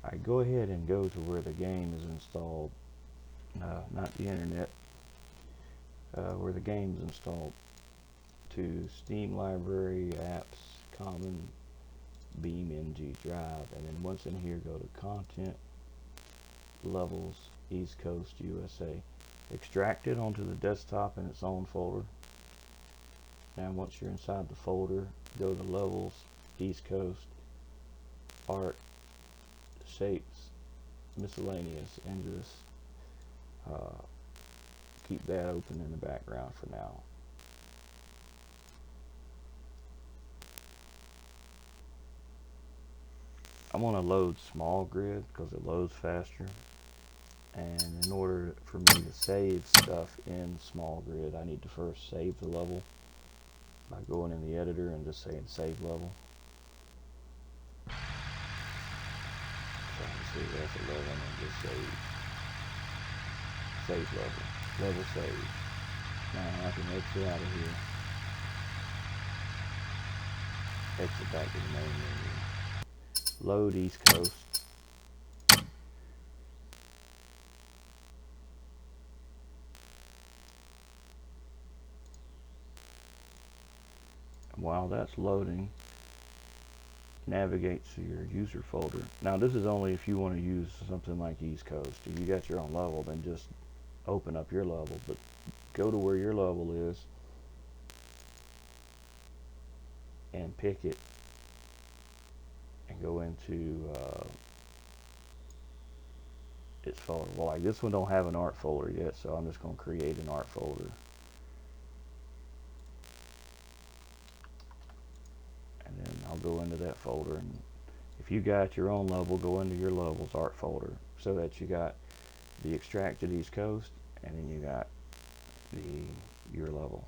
I go ahead and go to where the game is installed, not the internet, where the game is installed, to Steam Library, Apps, Common, BeamNG Drive, and then once in here go to Content, Levels, East Coast, USA. Extract it onto the desktop in its own folder. Now once you're inside the folder, go to Levels, East Coast, Art, Shapes, Miscellaneous, and just keep that open in the background for now. I'm going to load small grid because it loads faster, and in order for me to save stuff in small grid, I need to first save the level by going in the editor and just saying save level. Trying to see F11 and just save level save. Now I can exit out of here, exit back to the main menu, load East Coast, and while that's loading, navigate to your user folder. Now this is only if you want to use something like East Coast. If you got your own level, then just open up your level, but go to where your level is and pick it and go into its folder. Well, like this one don't have an art folder yet, so I'm just going to create an art folder, and then I'll go into that folder. And if you got your own level, go into your level's art folder, so that you got the extracted East Coast, and then you got your level.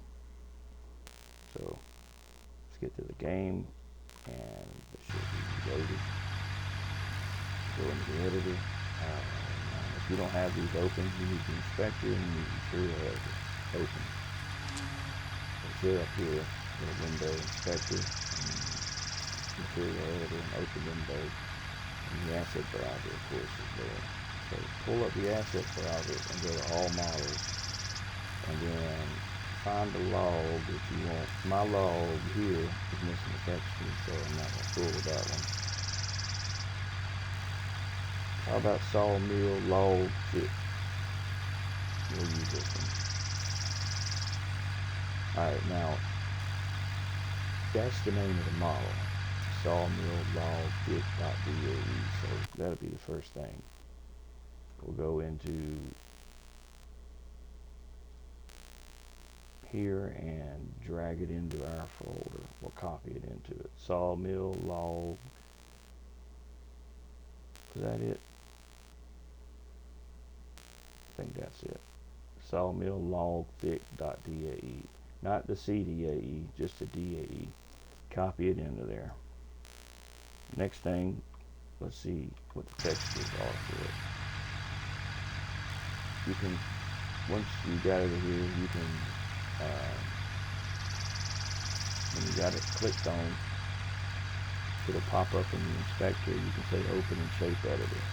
So let's get to the game, and it should be loaded. Go into the editor. If you don't have these open, you need the inspector and you need material editor open. It's here up here in the window, inspector, and material editor, and open window, and the asset browser, of course, is there. So pull up the asset browser and go to all models, and then find the log that you want. My log here is missing a texture, so I'm not going to fool with that one. How about sawmill log fit? We'll use this one. Alright, now that's the name of the model. Sawmill log fit.dae. So that'll be the first thing. We'll go into here and drag it into our folder. We'll copy it into it. Sawmill log. Is that it? I think that's it. Sawmill log thick.dae. Not the CDAE, just the DAE. Copy it into there. Next thing, let's see what the textures are for it. You can, once you got it here, you can, when you got it clicked on, it'll pop up in the inspector. You can say open in shape editor.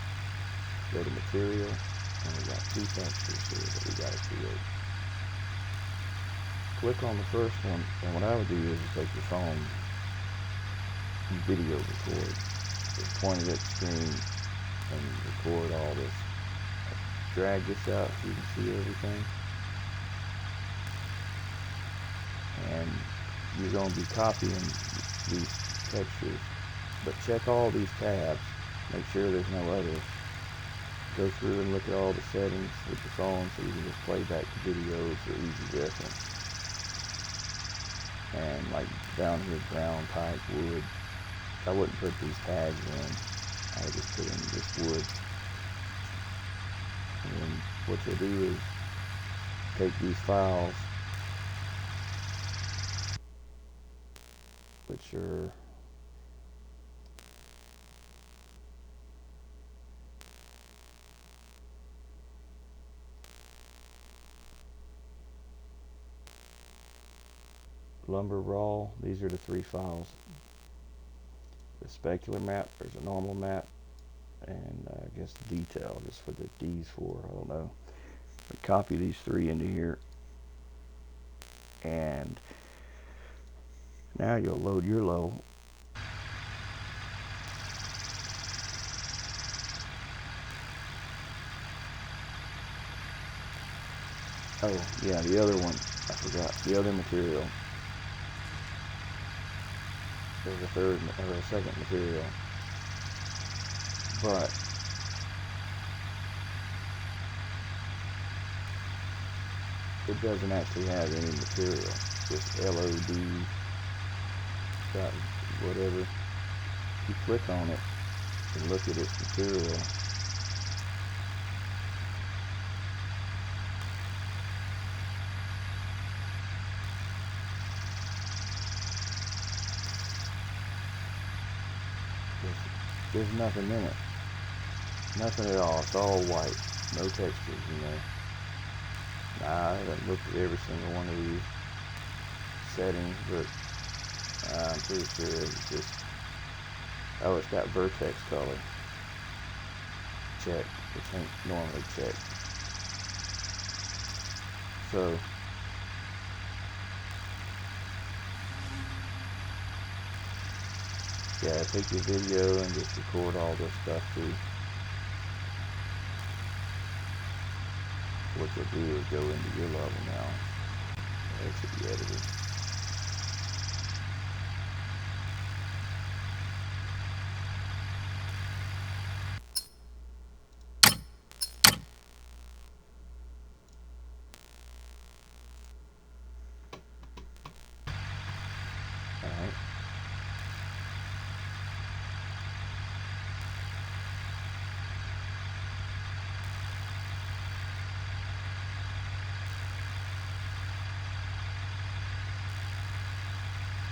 Go to material, and we got two textures here that we got to create. Click on the first one, and what I would do is take your phone and video record. Just point it at the screen and record all this. Drag this out so you can see everything. And you're going to be copying these textures, but check all these tabs, make sure there's no others. Go through and look at all the settings with the phone so you can just play back the videos for easy reference. And like down here, ground type, wood, I wouldn't put these tags in, I would just put in just wood. And then what you'll do is take these files, which are lumber raw. These are the three files. The specular map, there's a normal map, and I guess detail, just for the D's for, I don't know. But copy these three into here, and now you'll load your level. Oh yeah, the other one, I forgot, the other material. There's a third or a second material, but it doesn't actually have any material. Just LOD dot whatever. If you click on it and look at its material, there's nothing in it. Nothing at all. It's all white. No textures, you know. Nah, I haven't looked at every single one of these settings, but I'm pretty sure it's just, oh, it's got vertex color checked, which ain't normally checked. So yeah, take your video and just record all this stuff too. What you'll do is go into your level now, exit the editor. Alright.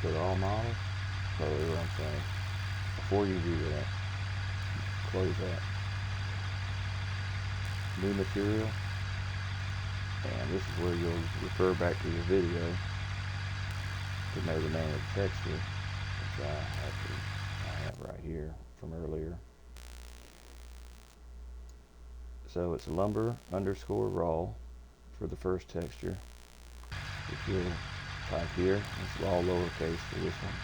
Go to all models. Oh, I'm sorry. Before you do that, close that. New material. And this is where you'll refer back to your video to know the name of the texture, which I have right here from earlier. So it's lumber underscore raw for the first texture, which you'll type here. It's all lowercase for this one.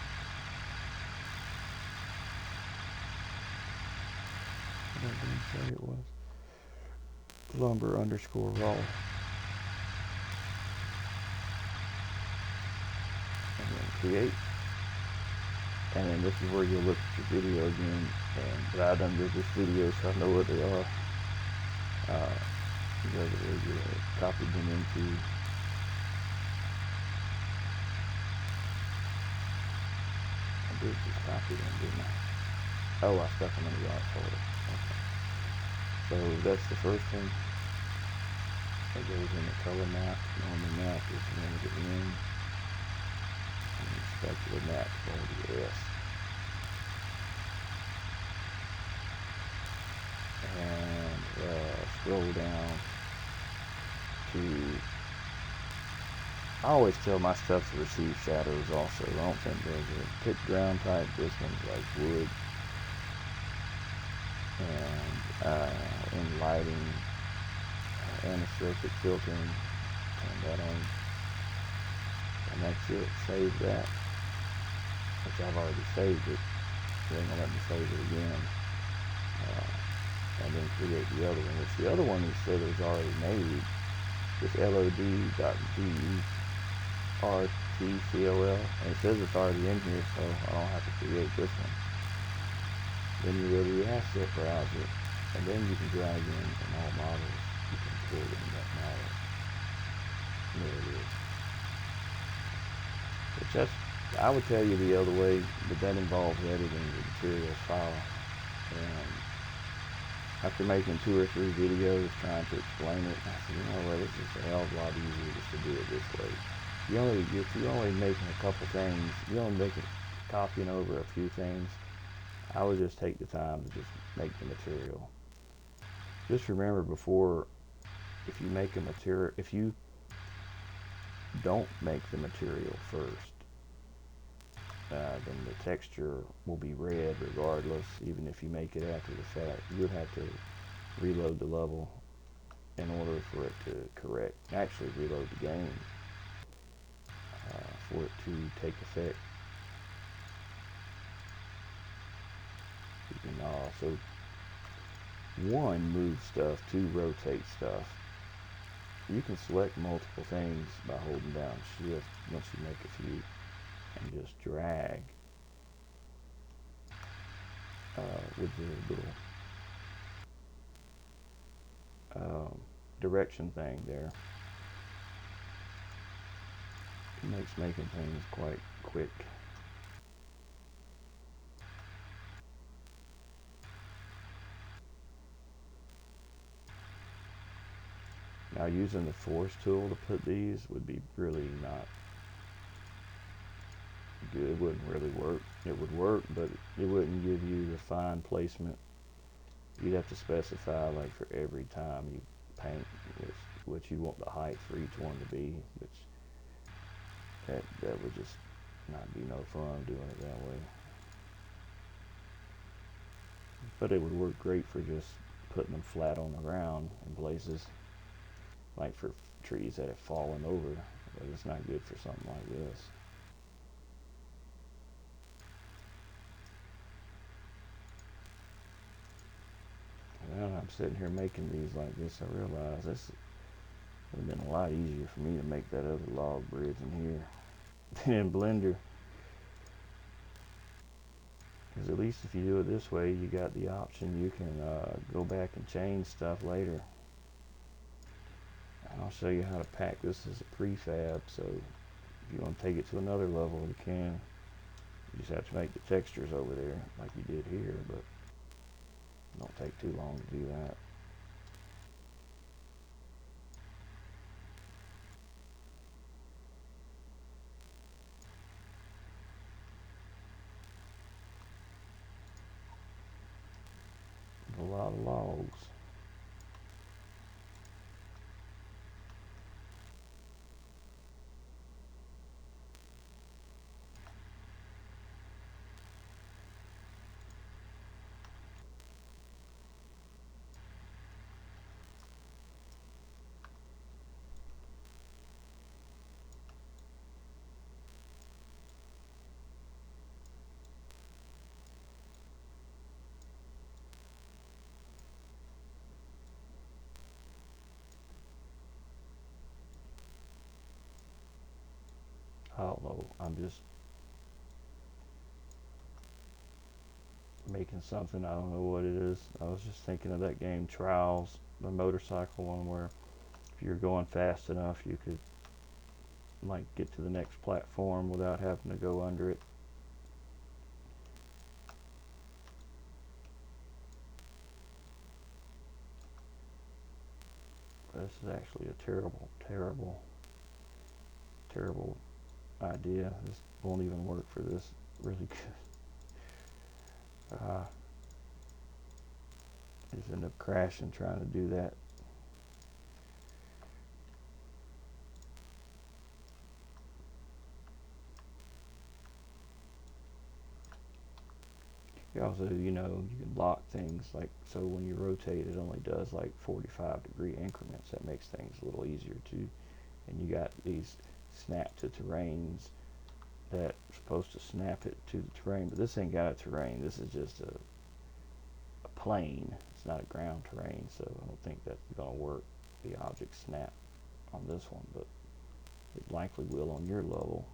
I didn't say it was lumber underscore raw. And then create. And then this is where you'll look at your video again. But I done did this video, so I know what they are. The other way you copied them into. I did just copy them, didn't I? Oh, I stuck them in the art folder. Okay. So that's the first one. It goes in the color map. Normal map is the one with the N. And the specular map for the S. And scroll down to, I always tell my stuff to receive shadows also. I don't think there's a pick ground type. This one's like wood. And in lighting, anisotrophic filtering, turn that on. And that's it. Save that, which I've already saved it. So they're gonna let me save it again. And then create the other one, which the other one he said was already made. This LOD.DERTCOL, and it says it's already in here, so I don't have to create this one. Then you go to your asset browser, and then you can drag in from all models. You can pull in that model. There it is. Which that's, I would tell you the other way, but that involves editing the materials file. And after making 2 or 3 videos trying to explain it, I said, you know what, it's just a hell of a lot easier just to do it this way. If you're only making a couple things, you're only copying over a few things, I would just take the time to just make the material. Just remember before, if you make a material, if you don't make the material first, then the texture will be red regardless, even if you make it after the fact. You would have to reload the level in order for it to correct, actually reload the game for it to take effect. You can also move stuff, rotate stuff. You can select multiple things by holding down shift once you make a few and just drag with the little direction thing there. It makes making things quite quick. Now using the force tool to put these would be really not good. It wouldn't really work. It would work, but it wouldn't give you the fine placement. You'd have to specify, like, for every time you paint what you want the height for each one to be, which that would just not be no fun doing it that way. But it would work great for just putting them flat on the ground in places, like for trees that have fallen over, but it's not good for something like this. Well, I'm sitting here making these like this, I realize this would have been a lot easier for me to make that other log bridge in here than in Blender. Because at least if you do it this way, you got the option, you can go back and change stuff later. And I'll show you how to pack this as a prefab, so if you want to take it to another level, you can. You just have to make the textures over there like you did here, but it don't take too long to do that. A lot of logs. I don't know, I'm just making something, I don't know what it is. I was just thinking of that game Trials, the motorcycle one, where if you're going fast enough you could like get to the next platform without having to go under it. This is actually a terrible idea. This won't even work for this really good. Just end up crashing trying to do that. You also, you can lock things, like, so when you rotate it only does like 45-degree increments. That makes things a little easier too. And you got these snap to terrains that's supposed to snap it to the terrain, but this ain't got a terrain. This is just a plane. It's not a ground terrain, so I don't think that's gonna work, the object snap, on this one, but it likely will on your level.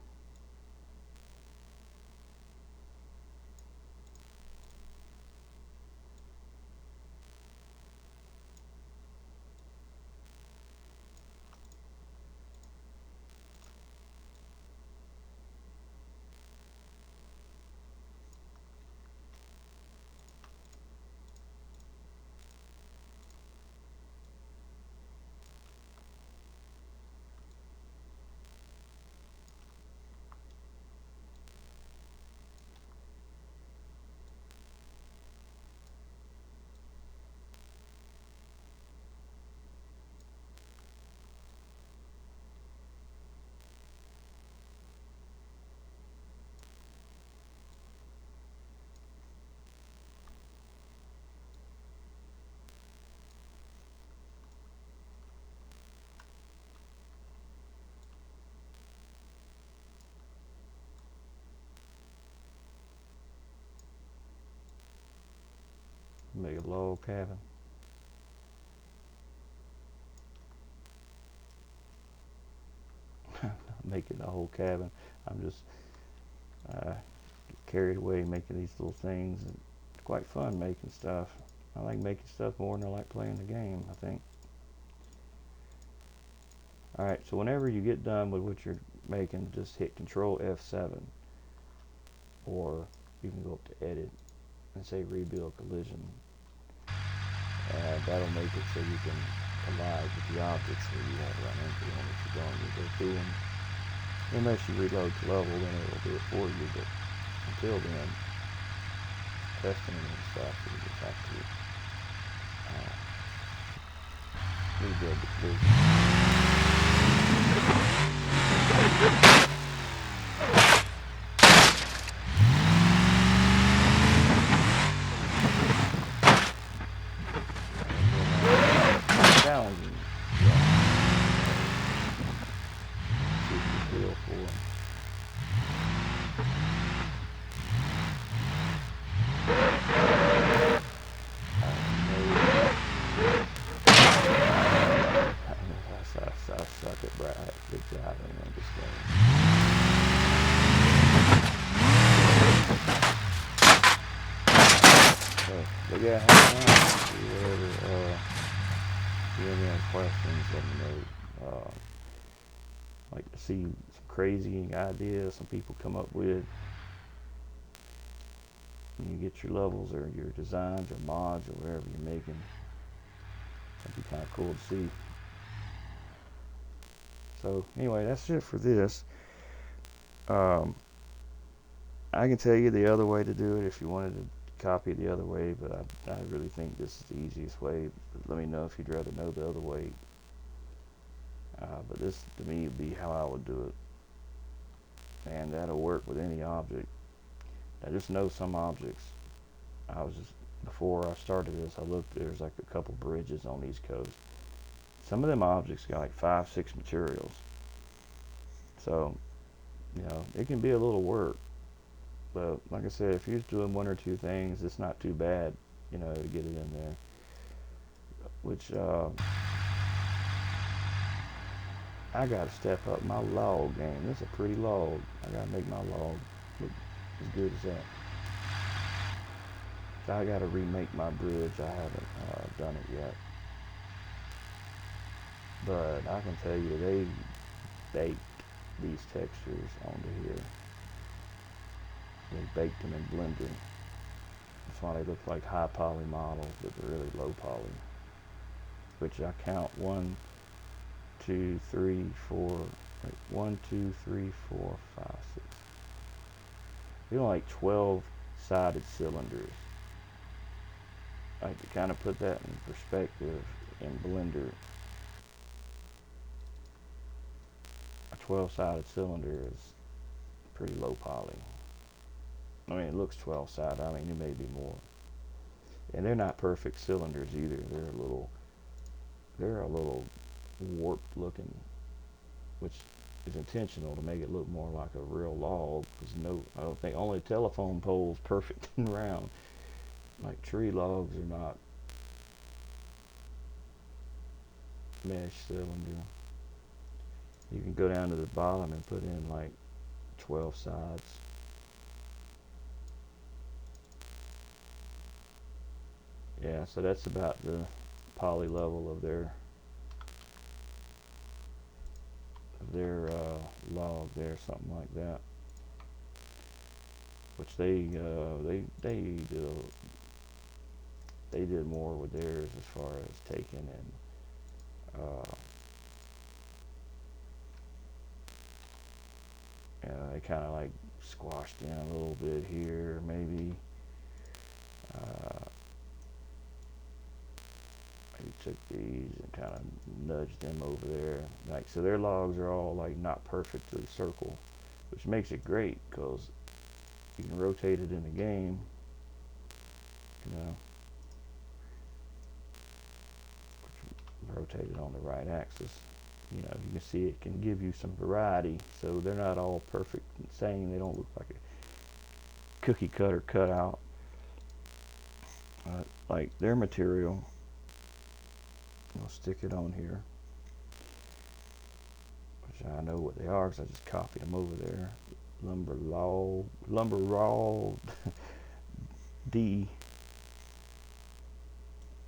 Make a log cabin. Making the whole cabin. I'm just carried away making these little things. And it's quite fun making stuff. I like making stuff more than I like playing the game, I think. Alright, so whenever you get done with what you're making, just hit Control F7. Or you can go up to Edit and say Rebuild Collision. That'll make it so you can collide with the objects so you won't run into them if you're going to go through them. Unless you reload the level, then it will do it for you, but until then, testing and stuff, you just have to rebuild the collision. Challenging. See if you feel for them. I suck at Brad. Good job in this game. But yeah, have fun. Whatever. If you have any questions, let me know. Like to see some crazy ideas some people come up with. When you get your levels or your designs or mods or whatever you're making. That'd be kind of cool to see. So anyway, that's it for this. I can tell you the other way to do it if you wanted to copy it the other way, but I really think this is the easiest way. But let me know if you'd rather know the other way. But this, to me, would be how I would do it. And that'll work with any object. I just know some objects. Before I started this, I looked, there's like a couple bridges on the East Coast. Some of them objects got like 5-6 materials. So, it can be a little work. But like I said, if you're just doing 1 or 2 things, it's not too bad, to get it in there. Which, I gotta step up my log game. This is a pretty log. I gotta make my log look as good as that. So I gotta remake my bridge. I haven't done it yet. But I can tell you, they baked these textures onto here. They baked them in Blender. That's why they look like high poly models, but they're really low poly. Which I count 1, 2, 3, 4, 1, 2, 3, 4, 5, 6. They're like 12-sided cylinders. Like to kind of put that in perspective in Blender. A 12-sided cylinder is pretty low poly. I mean, it looks 12-sided. I mean, it may be more. And they're not perfect cylinders either. They're a little warped looking, which is intentional to make it look more like a real log. Because I don't think only telephone poles perfect and round. Like tree logs are not. Mesh cylinder. You can go down to the bottom and put in like 12 sides. Yeah, so that's about the poly level of their log there, something like that. Which they did more with theirs as far as taking and they kind of like squashed in a little bit here, maybe. He took these and kind of nudged them over there. Like, so their logs are all like not perfectly circle, which makes it great because you can rotate it in the game. Rotate it on the right axis. You can see it can give you some variety. So they're not all perfect and same. They don't look like a cookie cutter cutout. like their material. I'll stick it on here, which I know what they are because I just copied them over there. Lumber raw D.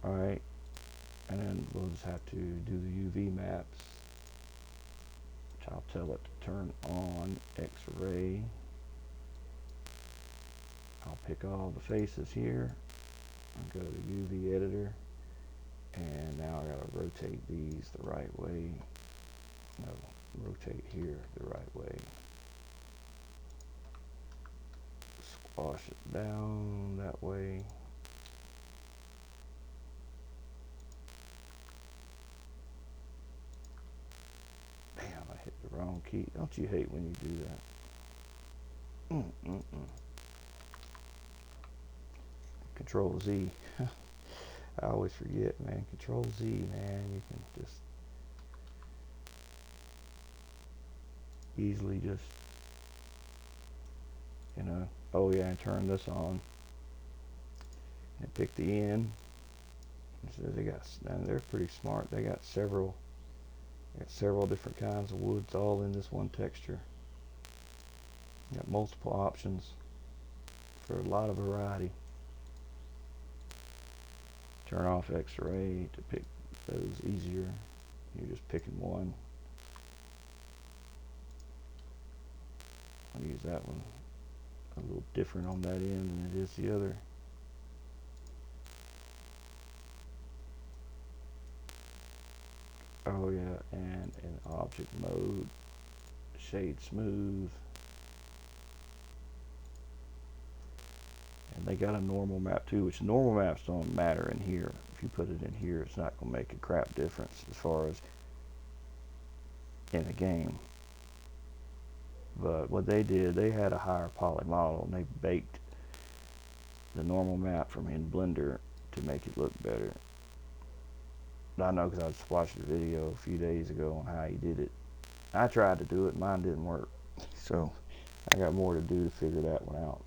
All right, and then we'll just have to do the UV maps, which I'll tell it to turn on X-ray. I'll pick all the faces here and go to UV editor, and now I gotta rotate these the right way. No, rotate here the right way. Squash it down that way. Damn, I hit the wrong key. Don't you hate when you do that? Control Z. I always forget, man. Control Z, man. You can just easily just, you know. Oh yeah, and turn this on. And pick the end. So they got, and they're pretty smart. They got several different kinds of woods all in this one texture. Got multiple options for a lot of variety. Turn off X-ray to pick those easier. You're just picking one. I'll use that one a little different on that end than it is the other. Oh yeah, and in object mode, shade smooth. And they got a normal map too, which normal maps don't matter in here. If you put it in here, it's not going to make a crap difference as far as in the game. But what they did, they had a higher poly model and they baked the normal map from in Blender to make it look better. I know because I just watched a video a few days ago on how he did it. I tried to do it, mine didn't work. So I got more to do to figure that one out.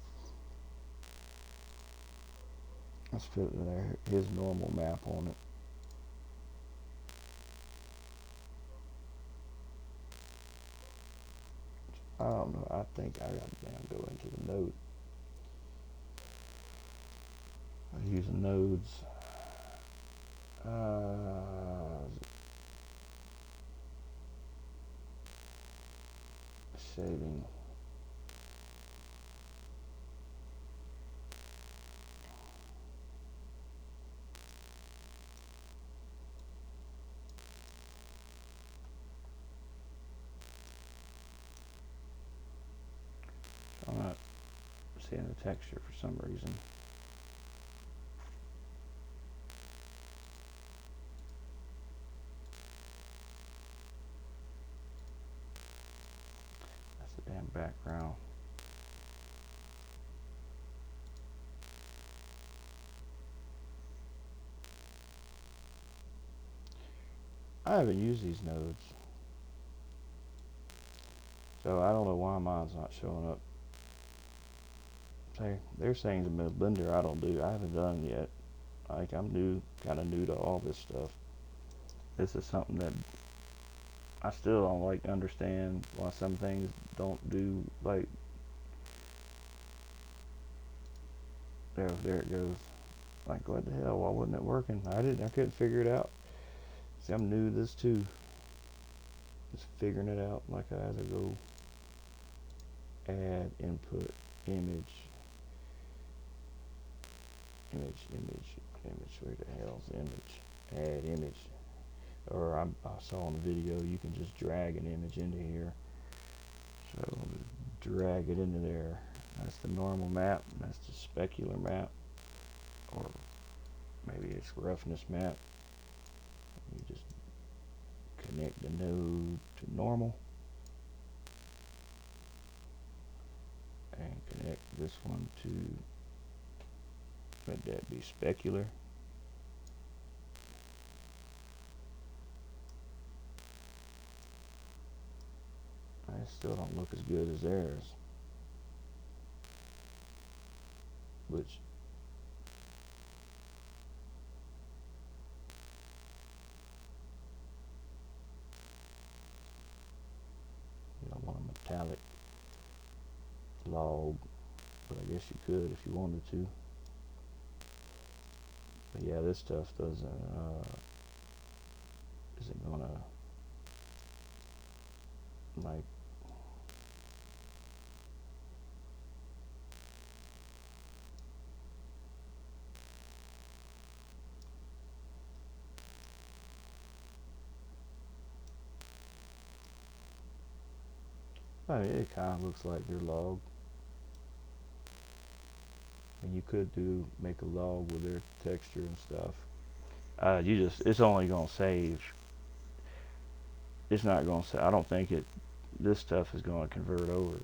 Let's put his normal map on it. I don't know, I think I gotta damn go into the node. I'm using nodes. Shading. I'm not seeing the texture for some reason. That's the damn background. I haven't used these nodes, so I don't know why mine's not showing up. They're saying it's a Blender I don't do. I haven't done yet. Like I'm kind of new to all this stuff. This is something that I still don't like understand why some things don't do. Like there it goes. Like what the hell? Why wasn't it working? I couldn't figure it out. See, I'm new to this too. Just figuring it out like I had to go add input image. Where the hell's image? Add image. Or I saw on the video you can just drag an image into here. So I'll just drag it into there. That's the normal map. That's the specular map. Or maybe it's roughness map. You just connect the node to normal. And connect this one to, let that be specular. They still don't look as good as theirs. Which log, but I guess you could if you wanted to. But yeah, this stuff isn't gonna like I mean, it kind of looks like your log, and you could make a log with their texture and stuff. It's only gonna save. It's not gonna say. I don't think this stuff is gonna convert over.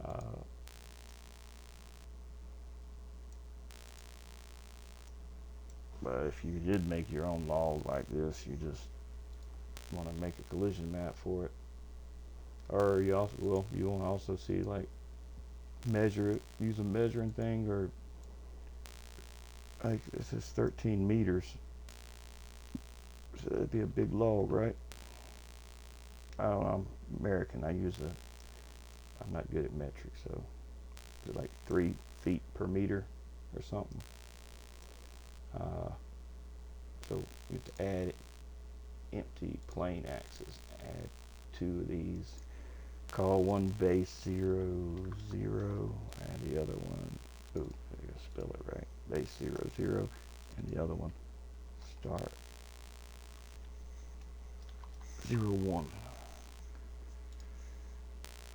Uh, but if you did make your own log like this, you just want to make a collision map for it, or you want to also see like measure it, use a measuring thing, or like this is 13 meters, so that'd be a big log, right? I don't know, I'm American, I'm not good at metric, so is it like 3 feet per meter or something? So you have to add empty plane axis, add 2 of these, call one base 0, 0, and the other one, I gotta spell it right, base 0, 0, and the other one start 0, 1.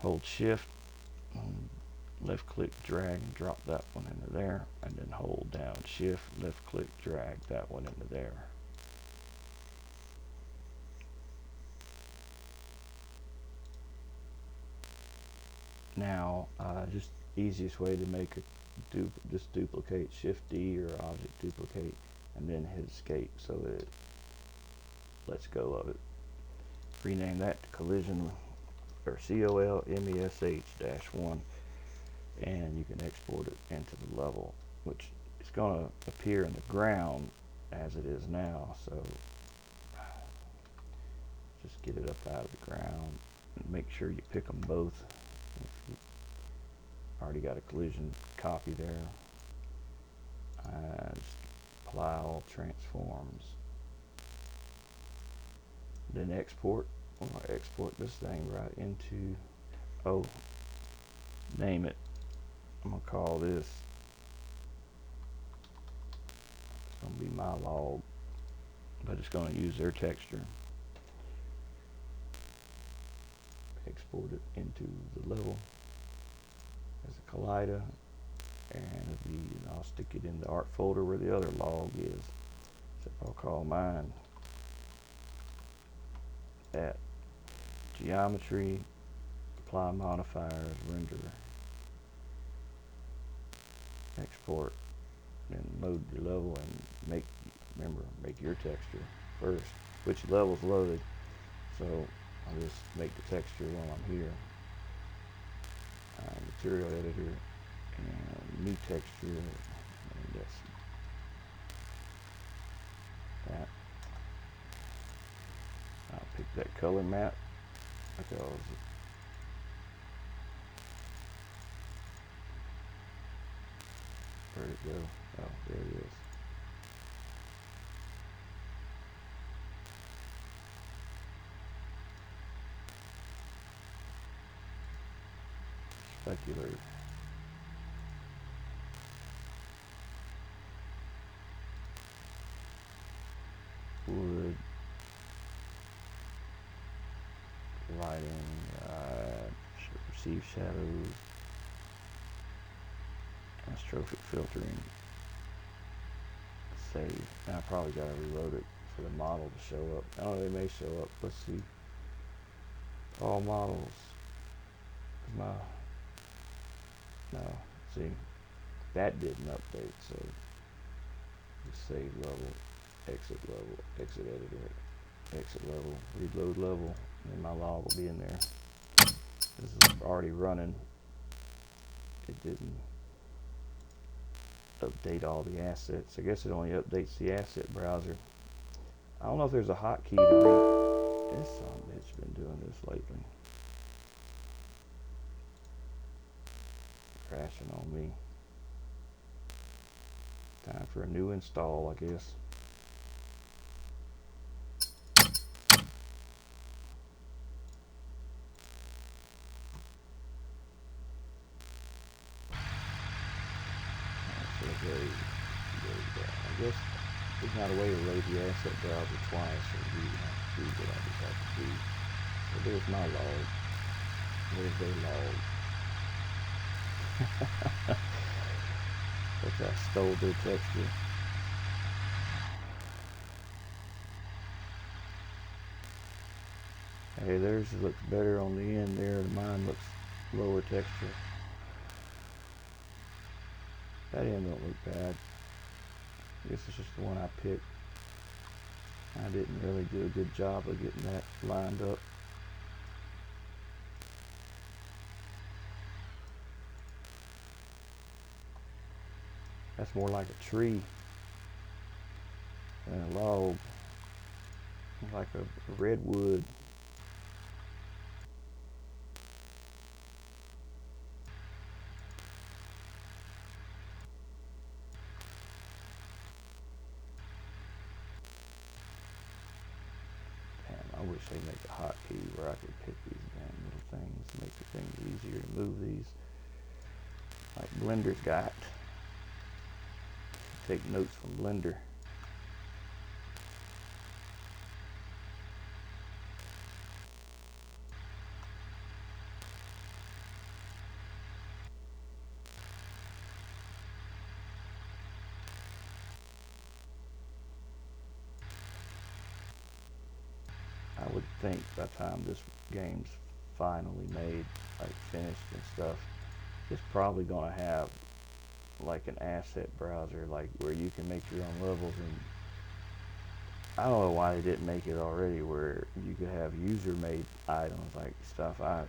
Hold shift, left click, drag, and drop that one into there, and then hold down shift, left click, drag that one into there. Now, just easiest way to make just duplicate, shift D or object duplicate, and then hit escape so that it lets go of it. Rename that to collision or COLMESH-1, and you can export it into the level, which is going to appear in the ground as it is now. So just get it up out of the ground and make sure you pick them both. If you already got a collision copy there, just apply all transforms, then export. I'm going to export this thing right into, name it. I'm going to call this, it's going to be my log, but it's going to use their texture. Export it into the level as a collider, and I'll stick it in the art folder where the other log is. So I'll call mine at geometry, apply modifiers, render, export, then load your level, and make your texture first, which level's loaded. So I'll just make the texture while I'm here. Material editor and new texture, and that's that. I'll pick that color map because where'd it go? Oh, there it is. Specular. Wood. Lighting. Receive shadows. Astrophic filtering. Save. Now I probably got to reload it for the model to show up. Oh, they may show up. Let's see. All models. No, see, that didn't update, so just save level, exit editor, exit level, reload level, and my log will be in there. This is already running. It didn't update all the assets. I guess it only updates the asset browser. I don't know if there's a hotkey to read. This son of a bitch been doing this lately. crashing on me. Time for a new install, I guess. So I guess there's not a way to load the asset browser twice, so you have to do what I just have to do. So there's my log. There's their log. Which I stole their texture. Hey, theirs looks better on the end there, and mine looks lower texture. That end don't look bad. I guess it's just the one I picked. I didn't really do a good job of getting that lined up. That's more like a tree than a log. It's like a redwood. Damn, I wish they'd make a hotkey where I could pick these damn little things, make the things easier to move these. Like Blender's got. Take notes from Blender. I would think by the time this game's finally made, like finished and stuff, it's probably gonna have like an asset browser, like where you can make your own levels. And I don't know why they didn't make it already, where you could have user-made items, like stuff I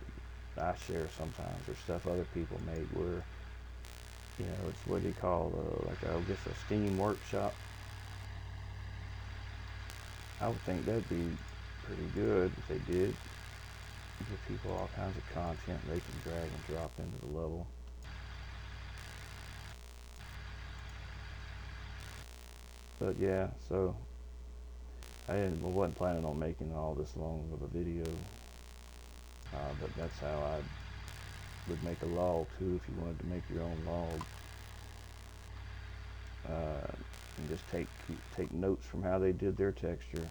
share sometimes, or stuff other people made, where, you know, it's what they call like I guess a Steam workshop. I would think that'd be pretty good if they did. Give people all kinds of content they can drag and drop into the level. But yeah, so I wasn't planning on making all this long of a video, but that's how I would make a log too, if you wanted to make your own log, and just take notes from how they did their texture.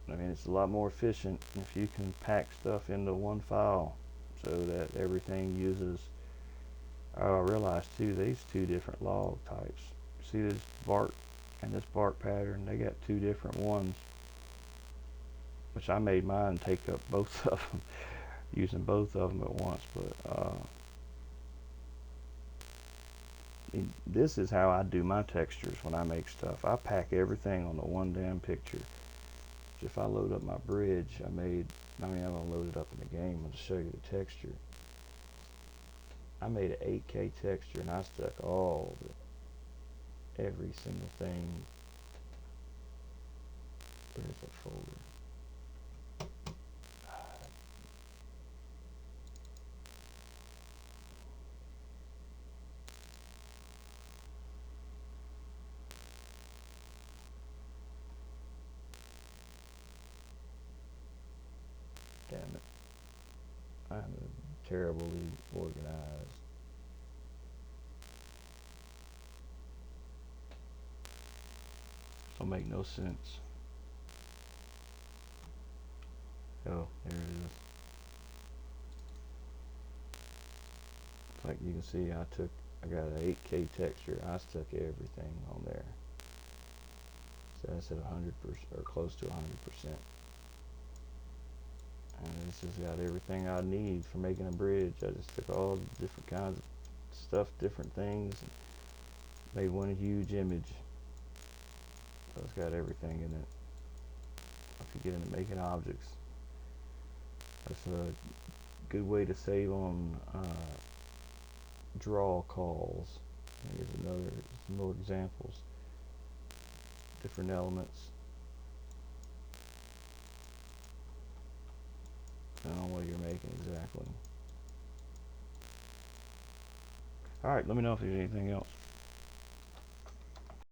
I mean, it's a lot more efficient if you can pack stuff into one file, so that everything uses. Oh, I realized too, these two different log types. See this bark and this bark pattern? They got two different ones, which I made mine take up both of them, using both of them at once. But this is how I do my textures when I make stuff. I pack everything on the one damn picture. If I load up my bridge I mean, I'm gonna load it up in the game and show you the texture. I made an 8K texture, and I stuck every single thing. Where's that folder? Damn it. I'm terribly organized. Don't make no sense. Oh, there it is. Like you can see, I got an 8K texture. I stuck everything on there. So that's at 100% or close to 100%. And this has got everything I need for making a bridge. I just took all the different kinds of stuff, different things, and made one huge image. So it's got everything in it. If you get into making objects, that's a good way to save on draw calls. Here's some more examples. Different elements. I don't know what you're making exactly. All right, let me know if there's anything else.